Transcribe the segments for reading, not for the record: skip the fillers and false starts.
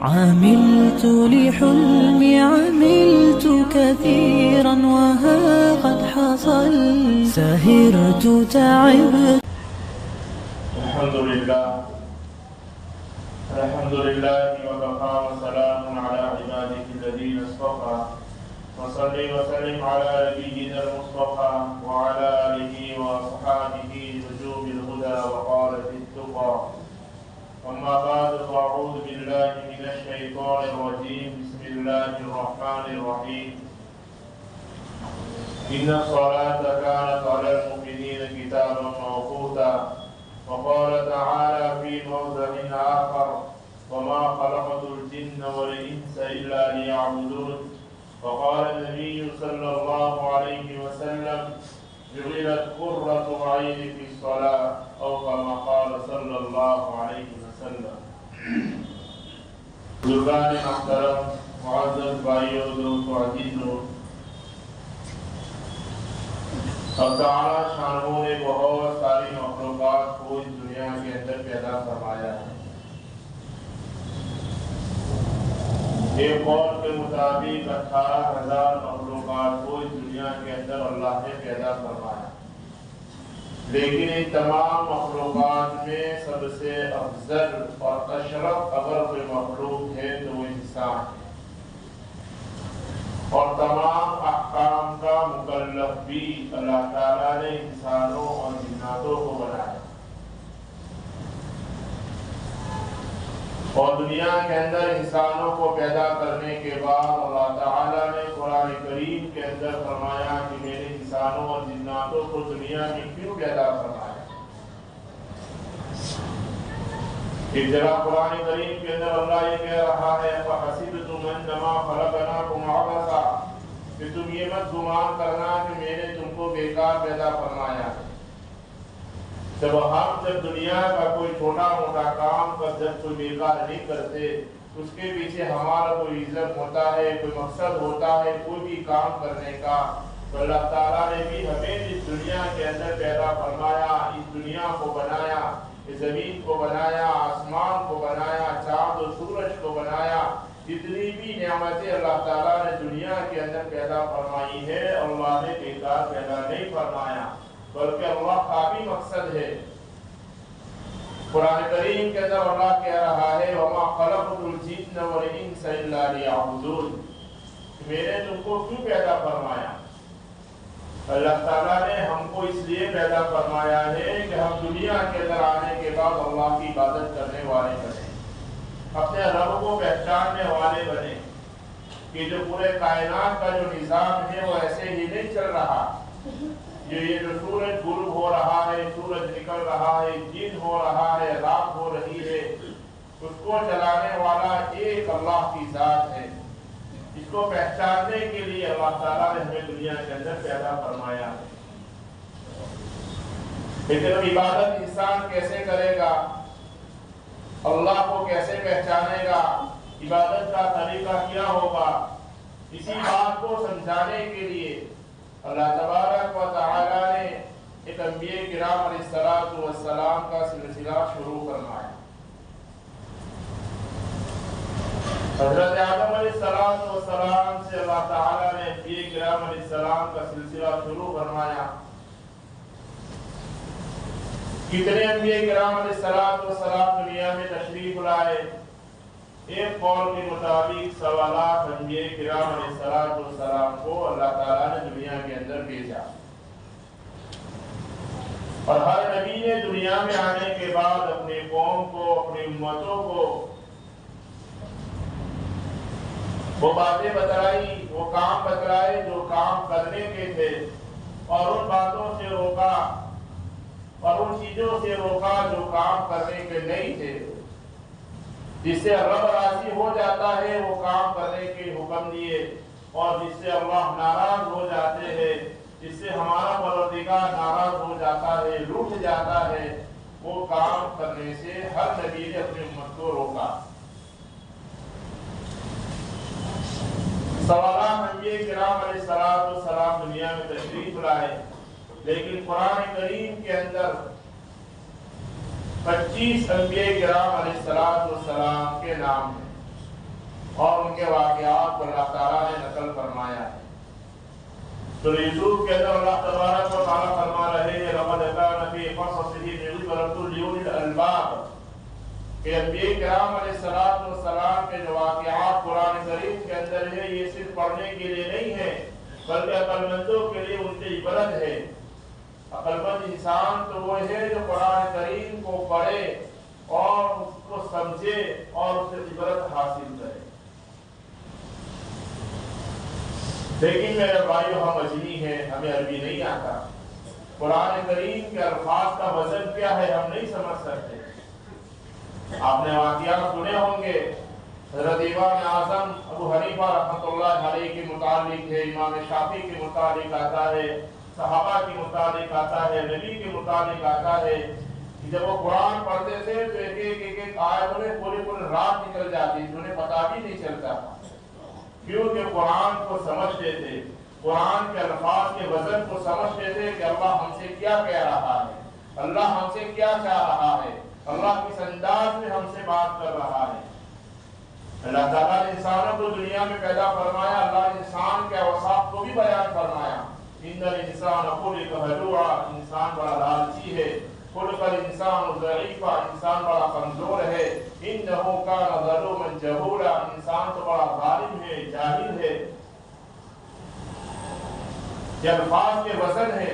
عملت لحلمي عملت كثيرا وها قد حصل سهرت تعبت. الحمد لله وكفى وسلام على عباده الذين اصطفى وصل وسلم على نبينا المصطفى وعلى آله وأصحابه نجوم الهدى وقالة التقى. أما بعد فأعوذ بالله من الشيطان الرجيم. بسم الله الرحمن الرحيم. إن الصلاة كانت على المؤمنين كتابا موقوتا. وقال تعالى في موضع آخر وما خلقت الجن والإنس إلا ليعبدون. وقال النبي صلى الله عليه وسلم جعلت قرة عيني في الصلاة أو كما قال صلى الله عليه وسلم. بزرگان محترم، معزز بھائیوں، دوستو، عزیزو، اب تعالیٰ شانہ نے بہت ساری مخلوقات کو اس دنیا کے اندر پیدا فرمایا ہے. ایک قول کے مطابق 18,000 مخلوقات کو اس دنیا کے اندر اللہ نے پیدا فرمایا، لیکن ان تمام مخلوقات میں سب سے افضل اور اشرف اگر کوئی مخلوق ہے تو وہ انسان ہے، اور تمام احکام کا مکلف بھی اللہ تعالیٰ نے انسانوں اور جناتوں کو بنایا. اور دنیا کے اندر انسانوں کو پیدا کرنے کے بعد اللہ تعالیٰ نے قرآن کریم کے اندر فرمایا کہ میں نے انسانوں اور جناتوں کو دنیا میں کیوں پیدا فرمایا. ایک جگہ قرآن کریم کے اندر اللہ یہ کہہ رہا ہے فَحَسِبْتُمْ أَنَّمَا خَلَقْنَاكُمْ عَبَثًا، کہ تم یہ مت گمان کرنا کہ میں نے تم کو بیکار پیدا فرمایا. جب دنیا کا کوئی چھوٹا موٹا کام جب کوئی بیکار نہیں کرتے، اس کے پیچھے ہمارا کوئی ریزن ہوتا ہے، کوئی مقصد ہوتا ہے کوئی بھی کام کرنے کا. تو اللہ تعالیٰ نے بھی ہمیں اس دنیا کے اندر پیدا فرمایا، اس دنیا کو بنایا، اس زمین کو بنایا، آسمان کو بنایا، چاند و سورج کو بنایا. جتنی بھی نعمتیں اللہ تعالیٰ نے دنیا کے اندر پیدا فرمائی ہے، اللہ نے بیکار پیدا نہیں فرمایا، بلکہ اللہ کا بھی مقصد ہے. قرآن کریم کے اندر اللہ کہہ رہا ہے وَمَا خَلَقْتُ الْجِنَّ وَالْإِنسَ إِلَّا لِيَعْبُدُونَ، میں نے تم کو کیوں پیدا فرمایا؟ اللہ تعالیٰ نے ہم کو اس لیے پیدا فرمایا ہے کہ ہم دنیا کے اندر آنے کے بعد اللہ کی عبادت کرنے والے بنے، اپنے رب کو پہچاننے والے بنے کہ جو پورے کائنات کا جو نظام ہے وہ ایسے ہی نہیں چل رہا. یہ جو سورج غروب ہو رہا ہے، سورج نکل رہا ہے، دن ہو رہا ہے، رات ہو رہی ہے، اس کو چلانے والا ایک اللہ کی ذات ہے. اس کو پہچاننے کے لیے اللہ تعالیٰ نے ہمیں دنیا کے اندر پیدا فرمایا. لیکن عبادت انسان کیسے کرے گا، اللہ کو کیسے پہچانے گا، عبادت کا طریقہ کیا ہوگا، اسی بات کو سمجھانے کے لیے اللہ تبارک و تعالی نے ایک انبیاء کرام علیہ السلام کا سلسلہ شروع فرمایا. حضرت آدم علیہ السلام سے اللہ تعالی نے انبیاء کرام علیہ السلام کا سلسلہ شروع فرمایا. کتنے انبیاء کرام علیہ السلام دنیا میں تشریف لائے؟ ایک قول کے مطابق 1.25 انبیاء کرام علیہ السلام کو اللہ تعالیٰ نے دنیا کے اندر بھیجا، اور ہر نبی نے دنیا میں آنے کے بعد اپنی قوم کو، اپنی امتوں کو وہ باتیں بتلائی، وہ کام بتلائے جو کام کرنے کے تھے، اور ان باتوں سے روکا اور ان چیزوں سے روکا جو کام کرنے کے نہیں تھے. جس سے رب راضی ہو جاتا ہے وہ کام کرنے کے حکم دیے، اور جس سے اللہ ناراض ہو جاتے ہیں، جس سے ہمارا پروردگار ناراض ہو جاتا ہے، روٹھ جاتا ہے، وہ کام کرنے سے ہر نبی نے اپنی امت کو روکا. سوالات انبیاء کرام علیہ السلام دنیا میں تشریف لائے، لیکن قرآن کریم کے اندر 25 انبیاء کرام علیہ السلام کے نام ہیں. اور ان کے واقعات کو اللہ تعالیٰ نے نقل فرمایا ہے۔ تو یوسف کے اندر اللہ تبارک و تعالیٰ فرما رہے ہیں لقد کان فی قصصہم عبرۃ لأولی الالباب، کہ انبیاء کرام علیہ السلام کے جو واقعات قرآن کریم کے اندر ہے یہ صرف پڑھنے کے لیے نہیں ہے بلکہ عقل مندوں کے لیے ان کی عبرت ہے۔ عقل مند انسان تو وہ ہے جو قرآن کریم کو پڑھے اور اس کو سمجھے اور اس سے عبرت حاصل کرے۔ لیکن میرے بھائیو ہم اجمی ہیں، ہمیں عربی نہیں آتا، قرآن کریم کے الفاظ کا وزن کیا ہے ہم نہیں سمجھ سکتے۔ آپ نے واقعات سنے ہوں گے، حضرت امام اعظم ابو حنیفہ رحمۃ اللہ علیہ کے متعلق ہے، امام شافعی کے متعلق آتا ہے، صحابہ کے متعلق آتا ہے، نبی کے متعلق آتا ہے کہ جب وہ قرآن پڑھتے تھے تو ایک آیت میں پوری رات نکل جاتی تھی، انہیں پتہ بھی نہیں چلتا تھا، کیونکہ قرآن کو سمجھتے تھے، قرآن کے الفاظ کے وزن کو سمجھتے تھے کہ اللہ ہم سے کیا کہہ رہا ہے، اللہ ہم سے کیا چاہ رہا ہے، اللہ کس انداز میں ہم سے بات کر رہا ہے۔ اللہ تعالیٰ نے انسانوں کو دنیا میں پیدا فرمایا، اللہ نے انسان کے اوصاف کو بھی بیان فرمایا۔ ان الانسان خلق ہلوعا، انسان بڑا لالچی ہے، خلق الانسان ضعیفا، انسان بڑا کمزور ہے، انہ کان ظلوما جہولا، انسان تو بڑا ظالم ہے، جاہل ہے۔ یہ الفاظ کے وزن ہے،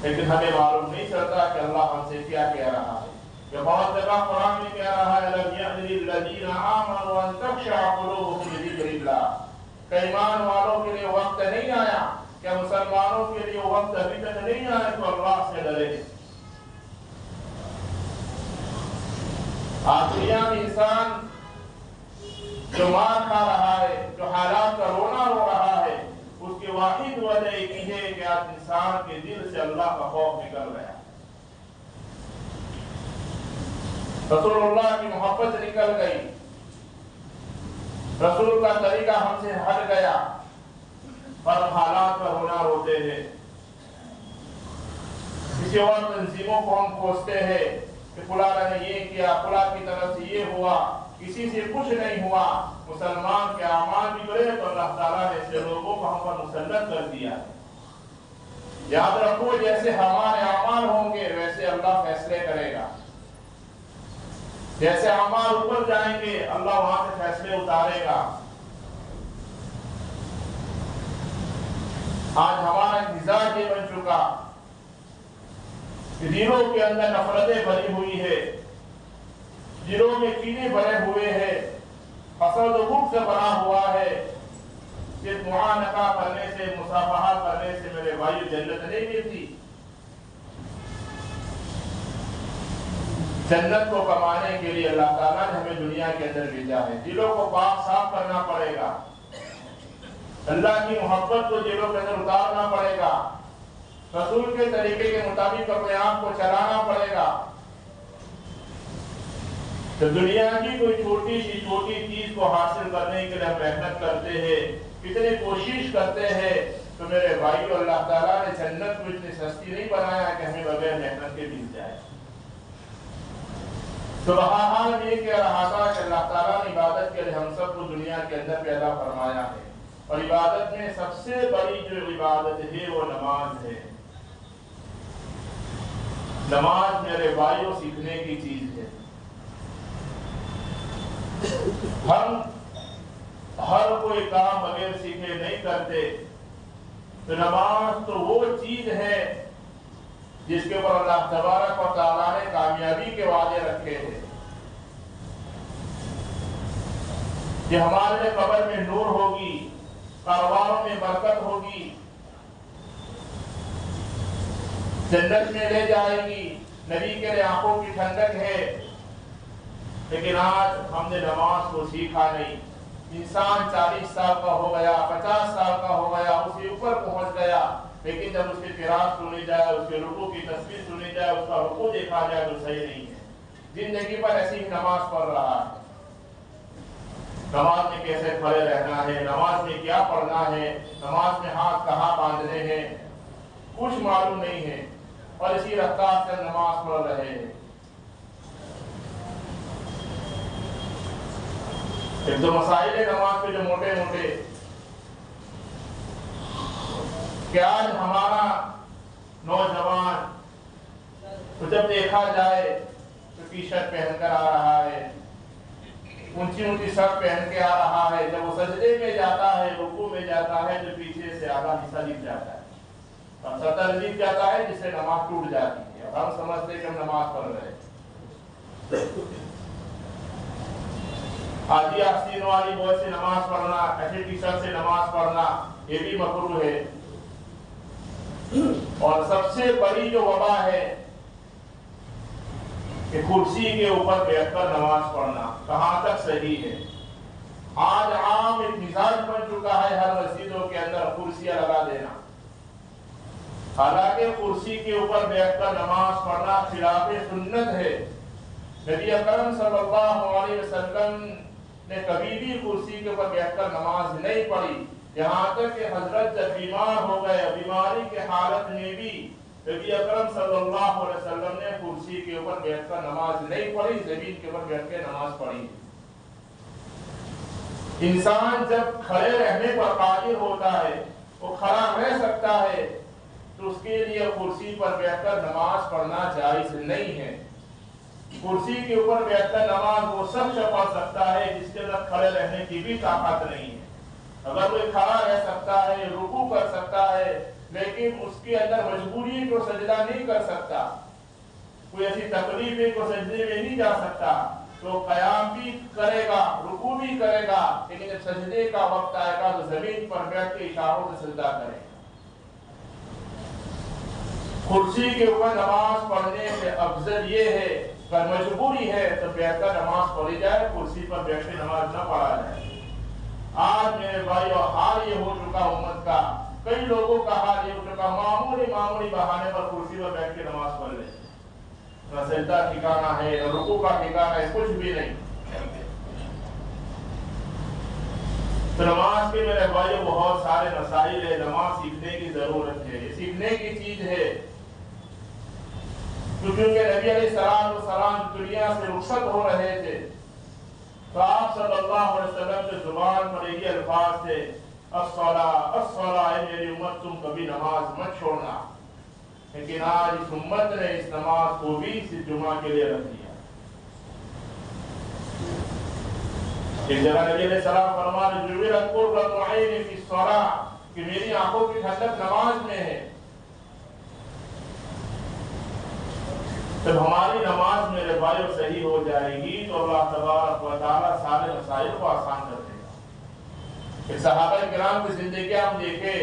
لیکن ہمیں معلوم نہیں چلتا کہ اللہ ہم سے کیا کہہ رہا ہے۔ کہ بہت جگہ قرآن میں کہہ رہا ہے لَمْ يَأْنِ لِلَّذِينَ آمَنُوا أَن تَخْشَعَ قُلُوبُهُمْ لِذِكْرِ اللَّهِ، کہ ایمان والوں کے لیے وقت نہیں آیا، کہ مسلمانوں کے لیے وقت ابھی تک نہیں آیا تو اللہ سے ڈرے۔ آج دنیا میں انسان جو مار کھا رہا ہے، جو حالات کا رونا رو رہا ہے، اس کی واحد وجہ یہ ہے کہ آج انسان کے دل سے اللہ کا خوف نکل گیا، رسول اللہ کی محبت نکل گئی، رسول کا طریقہ ہم سے ہٹ گیا، اور حالات کا رونا روتے ہیں۔ کسی اور تنظیموں کو ہم کوستے ہیں کہ فلاں نے یہ کیا، فلاں کی طرف سے یہ ہوا، کسی سے کچھ نہیں ہوا۔ مسلمان کے اعمال بگڑے تو اللہ تعالیٰ نے ایسے لوگوں کو ہم پر مسلط کر دیا۔ یاد رکھو جیسے ہمارے اعمال ہوں گے ویسے اللہ فیصلے کرے گا، جیسے اعمال اوپر جائیں گے اللہ وہاں سے فیصلے اتارے گا۔ آج ہمارا مزاج یہ بن چکا کہ دلوں کے اندر نفرتیں بھری ہوئی ہے، دلوں میں کینے بھرے ہوئے ہیں، حسد و بغض سے بنا ہوا ہے۔ صرف معانقہ کرنے سے، مصافحہ کرنے سے میرے بھائیو جنت نہیں ملتی۔ جنت کو کمانے کے لیے اللہ تعالیٰ نے ہمیں دنیا کے اندر بھیجا ہے، دلوں کو پاک صاف کرنا پڑے گا، اللہ کی محبت کو دلوں کے اندر اتارنا پڑے گا، رسول کے طریقے کے مطابق اپنے آپ کو چلانا پڑے گا۔ تو دنیا کی کوئی چھوٹی چیز کو حاصل کرنے کے لیے ہم محنت کرتے ہیں، کتنی کوشش کرتے ہیں، تو میرے بھائیو اللہ تعالیٰ نے جنت کو اتنی سستی نہیں بنایا کہ ہمیں بغیر محنت کے مل جائے۔ تو بہرحال میں یہ کہہ رہا تھا کہ اللہ تعالیٰ نے عبادت کے لیے ہم سب کو دنیا کے اندر پیدا فرمایا ہے، اور عبادت میں سب سے بڑی جو عبادت ہے وہ نماز ہے۔ نماز میرے بھائیوں سیکھنے کی چیز ہے۔ ہم ہر کوئی کام بغیر سیکھے نہیں کرتے، تو نماز تو وہ چیز ہے جس کے اوپر اللہ تبارک و تعالیٰ نے کامیابی کے وعدے رکھے ہیں، کہ ہمارے لیے قبر میں نور ہوگی، کاروباروں میں برکت ہوگی، جنت میں لے جائے گی، نبی کے لیے آنکھوں کی ٹھنڈک ہے۔ لیکن آج ہم نے نماز کو سیکھا نہیں۔ انسان 40 سال کا ہو گیا، 50 سال کا ہو گیا، اس کے اوپر پہنچ گیا، لیکن جب اس کی قرات سنی جائے، اس کے رکوع کی تصویر سنی جائے، اس کا رکوع دیکھا جائے تو صحیح نہیں ہے، زندگی پر ایسی ہی نماز پڑھ رہا ہے۔ نماز میں کیسے کھڑے رہنا ہے، نماز میں کیا پڑھنا ہے، نماز میں ہاتھ کہاں باندھنے ہیں، کچھ معلوم نہیں ہے، اور اسی رفتار سے نماز پڑھ رہے ہیں۔ ایک دو مسائل ہے نماز کے جو موٹے موٹے کہ آج ہمارا نوجوان تو جب دیکھا جائے تو ٹی شرٹ پہن کر آ رہا ہے، اونچی اونچی شرٹ پہن کے آ رہا ہے، جب وہ سجدے میں جاتا ہے، رکوع میں جاتا ہے تو پیچھے سے آدھا حصہ دکھ جاتا ہے اور سطر دکھ جاتا ہے، جس سے نماز ٹوٹ جاتی ہے۔ ہم سمجھتے کہ ہم نماز پڑھ رہے ہیں۔ آدھی آستین والی بوئے سے نماز پڑھنا، ایسے ٹی شرٹ سے نماز پڑھنا، یہ بھی مکروہ ہے۔ اور سب سے بڑی جو وبا ہے کہ کرسی کے اوپر بیٹھ کر نماز پڑھنا، کہاں تک صحیح ہے؟ آج عام ایک مزاج بن چکا ہے ہر مسجدوں کے اندر کرسیاں لگا دینا۔ حالانکہ کرسی کے اوپر بیٹھ کر نماز پڑھنا خلاف سنت ہے۔ نبی اکرم صلی اللہ علیہ وسلم نے کبھی بھی کرسی کے اوپر بیٹھ کر نماز نہیں پڑھی، یہاں تک کہ حضرت جب بیمار ہو گئے، بیماری کے حالت میں بھی نبی اکرم صلی اللہ علیہ وسلم نے کرسی کے اوپر بیٹھ کر نماز نہیں پڑھی، زمین کے اوپر بیٹھ کے نماز پڑھی۔ انسان جب کھڑے رہنے پر قادر ہوتا ہے، وہ کھڑا رہ سکتا ہے، تو اس کے لیے کرسی پر بیٹھ کر نماز پڑھنا جائز نہیں ہے۔ کرسی کے اوپر بیٹھ کر نماز وہ شخص پڑھ سکتا ہے جس کے اندر کھڑے رہنے کی بھی طاقت نہیں ہے۔ اگر وہ کھڑا رہ سکتا ہے، رکوع کر سکتا ہے، لیکن اس کے اندر مجبوری ہے کہ وہ سجدہ نہیں کر سکتا، کوئی ایسی تکلیف ہے کہ وہ سجدے میں نہیں جا سکتا، تو قیام بھی کرے گا، رکوع بھی کرے گا، لیکن جب سجدے کا وقت آئے گا تو زمین پر بیٹھ کے اشاروں سے سجدہ کرے گا۔ کرسی کے اوپر نماز پڑھنے سے افضل یہ ہے، اگر مجبوری ہے تو بیٹھ کر نماز پڑھی جائے، کرسی پر بیٹھ کے نماز نہ پڑھا جائے۔ آج میرے بھائیو حال یہ ہو چکا امت کا، کئی لوگوں کا حال یہ ہو چکا، معمولی بہانے پر کرسی پر بیٹھ کے نماز پڑھ لے، نہ سجدہ ٹھکانا ہے، نہ رکوع کا ٹھکانا ہے، کچھ بھی نہیں۔ تو نماز کے میرے بھائیو بہت سارے مسائل ہے، نماز سیکھنے کی ضرورت ہے، یہ سیکھنے کی چیز ہے۔ کیونکہ نبی علیہ السلام دنیا سے رخصت ہو رہے تھے تو آپ صلی اللہ علیہ وسلم کے زبان پر یہ الفاظ تھے، الصلاۃ الصلاۃ، اے میری امت تم کبھی نماز مت چھوڑنا۔ لیکن آج اس امت نے اس نماز کو بھی صرف جمعہ کے لیے رکھ دیا۔ ایک جگہ نبی علیہ السلام فرماتے جعلت قرۃ عینی فی الصلاۃ، کہ میری آنکھوں کی ٹھنڈک نماز میں ہے۔ جب ہماری نماز میرے بھائیو صحیح ہو جائے گی تو اللہ تبارک و تعالیٰ سارے مسائل کو آسان کر دے گا۔ کہ صحابہ کرام کی زندگی ہم دیکھیں،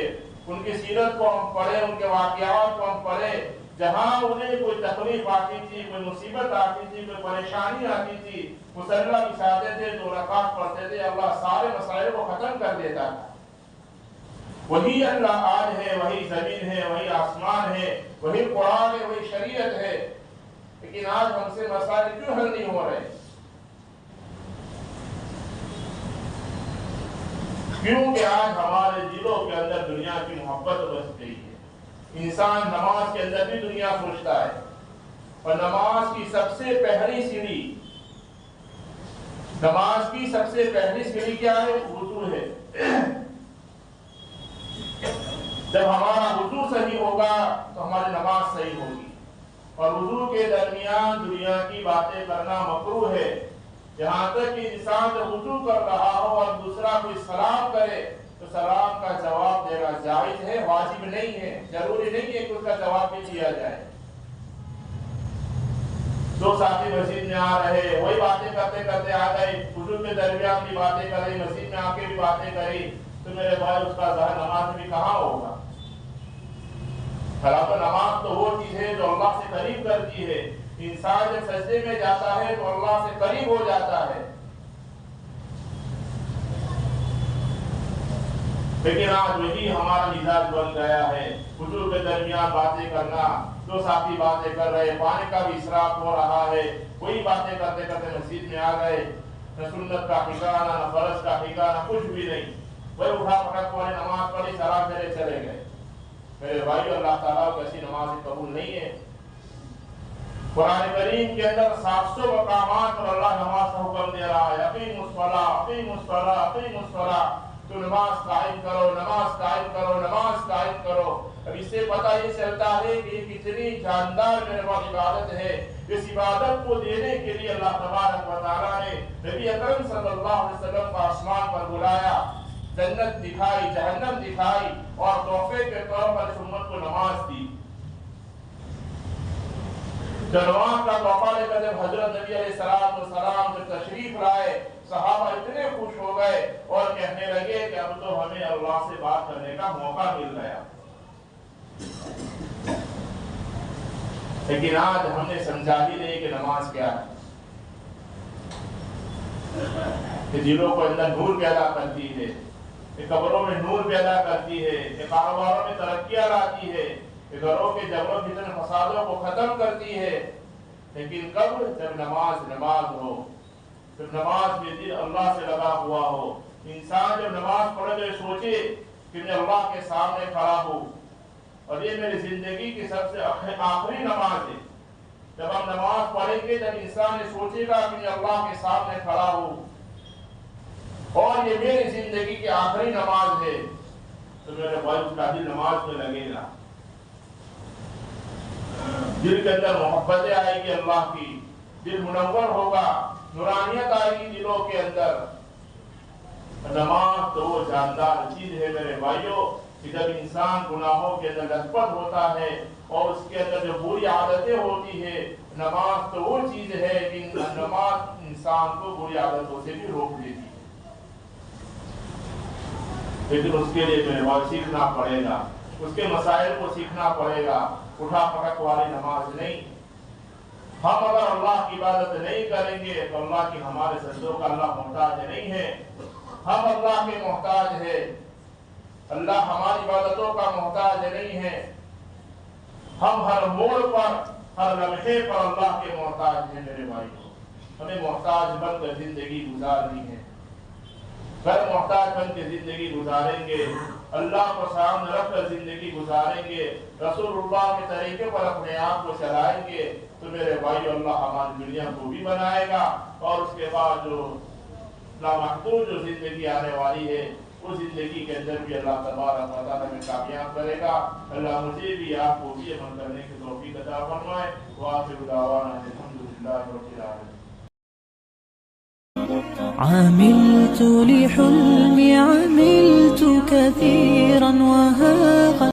ان کی سیرت کو ہم پڑھیں، ان کے واقعات کو ہم پڑھیں، جہاں انہیں کوئی تکلیف آتی تھی، کوئی مصیبت آتی تھی، کوئی پریشانی آتی تھی، مصلی بچھاتے تھے، 2 رکعت پڑھتے تھے، اللہ سارے مسائل کو ختم کر دیتا تھا۔ وہی اللہ آج ہے، وہی زمین ہے، وہی آسمان ہے، وہی قرآن ہے، وہی شریعت ہے، لیکن آج ہم سے مسائل کیوں حل نہیں ہو رہے؟ کیونکہ آج ہمارے دلوں کے اندر دنیا کی محبت بس گئی ہے۔ انسان نماز کے اندر بھی دنیا سوچتا ہے، اور نماز کی سب سے پہلی سیڑھی، نماز کی سب سے پہلی سیڑھی کیا ہے؟ وضو ہے۔ جب ہمارا وضو صحیح ہوگا تو ہماری نماز صحیح ہوگی۔ اور وضو کے درمیان دنیا کی باتیں کرنا مکروہ ہے۔ یہاں تک کہ انسان جب وضو کر رہا ہو اور دوسرا کوئی سلام کرے تو سلام کا جواب دینا جائز ہے، واجب نہیں ہے، ضروری نہیں ہے کہ اس کا جواب بھی دیا جائے۔ 2 ساتھی مسجد میں آ رہے، وہی باتیں کرتے کرتے آ گئے، وضو کے درمیان بھی باتیں کر رہی، مسجد میں آ کے بھی باتیں کری، تو میرے بھائی اس کا ذہن نماز میں کہاں ہوگا؟ حالانکہ نماز تو وہ چیز ہے جو اللہ سے قریب کرتی ہے۔ انسان جب سجدے میں جاتا ہے تو اللہ سے قریب ہو جاتا ہے۔ لیکن آج وہی ہمارا مزاج بن گیا ہے، وضو کے درمیان باتیں کرنا، 2 ساتھی باتیں کر رہے، پانی کا بھی اسراف ہو رہا ہے، وہی باتیں کرتے کرتے مسجد میں آ گئے، نہ سنت کا ٹھکانہ، نہ فرض کا ٹھکانہ، کچھ بھی نہیں، وہی اٹھا پٹک والے نماز پڑھی، سلام پھیرے چلے گئے۔ میرے بھائی اللہ تعالیٰ کو ایسی نماز قبول نہیں ہے۔ قرآن کریم کے اندر 700 مقامات پر اللہ نماز کا حکم دے رہا ہے، اقیم الصلاۃ اقیم الصلاۃ اقیم الصلاۃ، تو نماز قائم کرو، نماز قائم کرو، نماز قائم کرو۔ اب اس سے پتہ یہ چلتا ہے کہ یہ کتنی جاندار میرے پاس عبادت ہے۔ اس عبادت کو دینے کے لیے اللہ تبارک و تعالیٰ نے نبی اکرم صلی اللہ علیہ وسلم کو آسمان پر بلایا، جنت دکھائی، جہنم دکھائی، اور تحفے کے طور پر اس امت کو نماز دی۔ نماز کا تحفہ لے کر جب حضرت نبی علیہ السلام جب تشریف لائے، صحابہ اتنے خوش ہو گئے اور کہنے لگے کہ اب تو ہمیں اللہ سے بات کرنے کا موقع مل گیا۔ لیکن آج ہم نے سمجھا ہی نہیں کہ نماز کیا ہے، کہ دلوں کو اندر نور پیدا کرتی ہے، کہ قبروں میں نور پیدا کرتی ہے، کہ کاروباروں میں ترقیاں لاتی ہے، کہ گھروں کے جبر و فتن فسادوں کو ختم کرتی ہے۔ لیکن کب؟ جب نماز ہو، جب نماز میں دل اللہ سے لگا ہوا ہو۔ انسان جب نماز پڑھے تو سوچے کہ میں اللہ کے سامنے کھڑا ہوں اور یہ میری زندگی کی سب سے آخری نماز ہے۔ جب ہم نماز پڑھیں گے جب انسان یہ سوچے گا کہ میں اللہ کے سامنے کھڑا ہوں اور یہ میری زندگی کی آخری نماز ہے، تو میرے بھائی اس کا دل نماز میں لگے گا، دل کے اندر محبتیں آئے گی اللہ کی، دل منور ہوگا، نورانیت آئے گی دلوں کے اندر۔ نماز تو وہ جاندار چیز ہے میرے بھائیوں کہ جب انسان گناہوں کے اندر لطپت ہوتا ہے اور اس کے اندر جو بری عادتیں ہوتی ہے، نماز تو وہ چیز ہے کہ نماز انسان کو بری عادتوں سے بھی روک دیتی ہے۔ لیکن اس کے لیے میرے بھائی سیکھنا پڑے گا، اس کے مسائل کو سیکھنا پڑے گا۔ اٹھا پٹک والی نماز نہیں۔ ہم اگر اللہ کی عبادت نہیں کریں گے تو اللہ کی ہمارے سجدوں کا اللہ محتاج نہیں ہے، ہم اللہ کے محتاج ہے، اللہ ہماری عبادتوں کا محتاج نہیں ہے۔ ہم ہر موڑ پر، ہر لمحے پر اللہ کے محتاج ہیں میرے بھائیوں۔ ہمیں محتاج بن کر زندگی گزارنی ہے۔ غیر محتاج بن کے زندگی گزاریں گے، اللہ کو سامنے رکھ کر زندگی گزاریں گے، رسول اللہ کے طریقے پر اپنے آپ کو چلائیں گے، تو میرے بھائیو اللہ ہماری دنیا کو بھی بنائے گا اور اس کے بعد جو لامحدود جو زندگی آنے والی ہے اس زندگی کے اندر بھی اللہ تبارک و تعالیٰ ہمیں کامیاب کرے گا۔ اللہ مجھے بھی آپ کو بھی عمل کرنے کی توفیق عطا فرمائے۔ وآخر دعوانا الحمدللہ رب العالمین۔ عملت لحلمي عملت كثيرا وها